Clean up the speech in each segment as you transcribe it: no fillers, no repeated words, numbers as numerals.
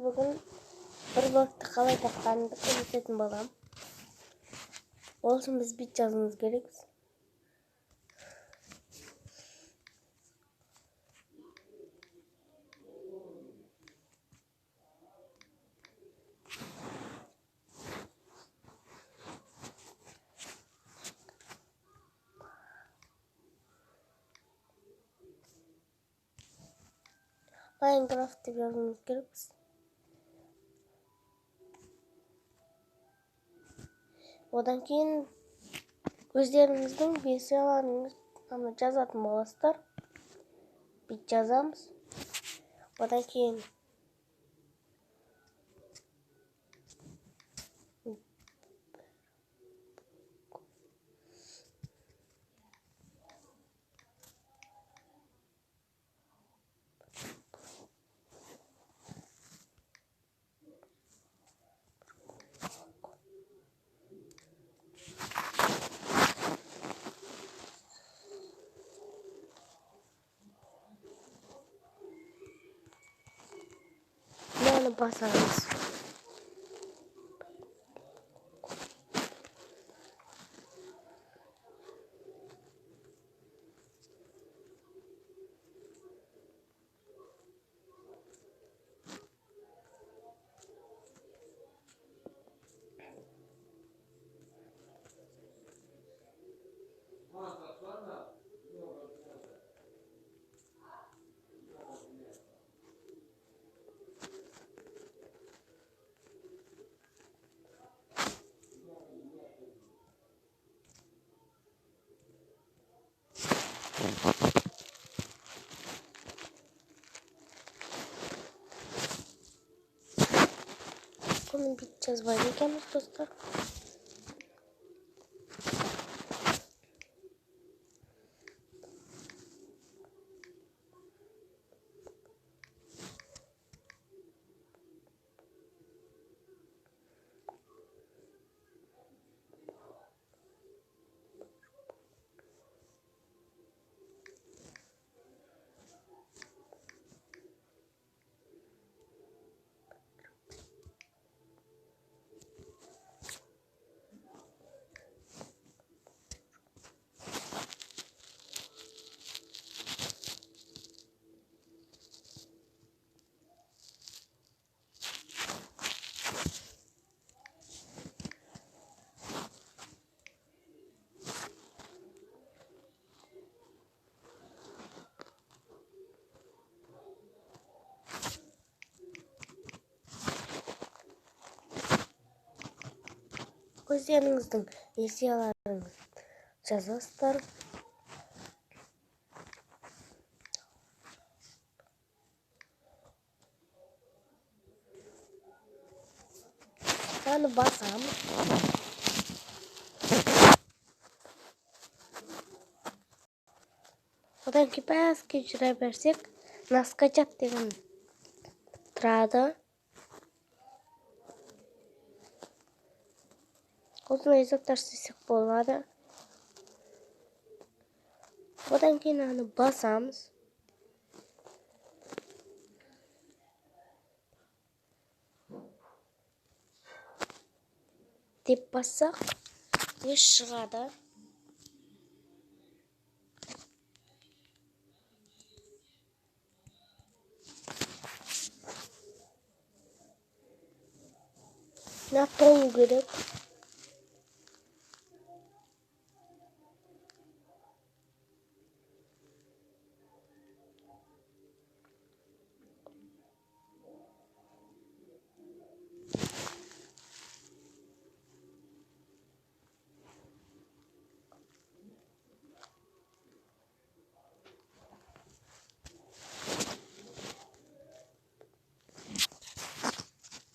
бүгін бір блокты қалай тапқанымды көрсететін болам. Ол үшін біз бит жазуымыз керекпіз. Minecraft деп жазуымыз керекпіз. Одан кейін өздеріңіздің версияларыңызды жазатын боласыздар. Бит жазамыз. Одан кейін məni basarız. Bunu bit жазбайды екенбіз, достар. Өздеріңіздің версияларыңызды жазасыздар. Мынаны басамыз. Одан кейін бәске жүре берсек, наскачать деген тұрады. Осылай языктар істесек болады. Одан кейін аны басамыз. Деп бассақ, шығады. Толу керек.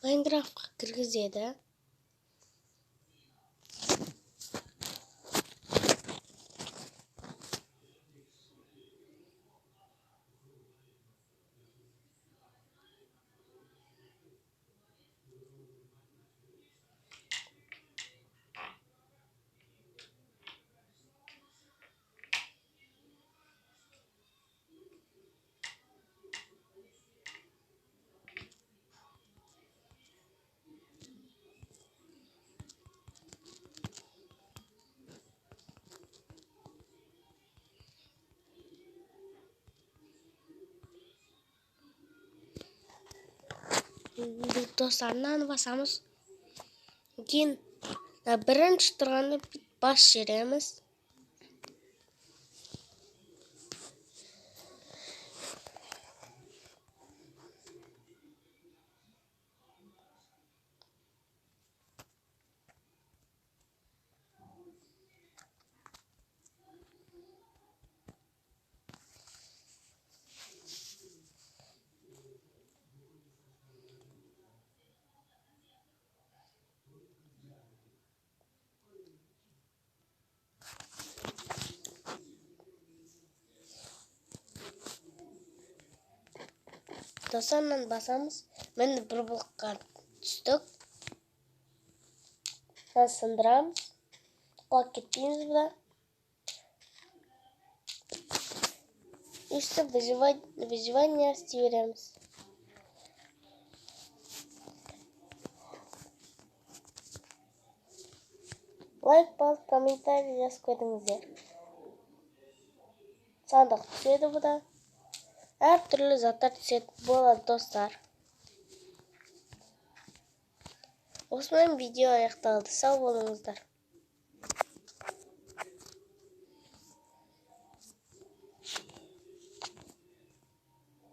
Майнкрафтқа кіргізеді. Достарынан басамыз. Кейін бірінші тұрғанда бас жереміз. Достарынан басамыз. Мен бір блокқа түстік. Сындырамыз. Құлап кетпейміз бұда. Үсті выживание істей береміз. Лайк басып, комментарий жазып кетіңіздер. Сандық түседі бұда. Әр түрлі заттар түседі болады достар. Осымен видео аяқталды. Сау болыңыздар.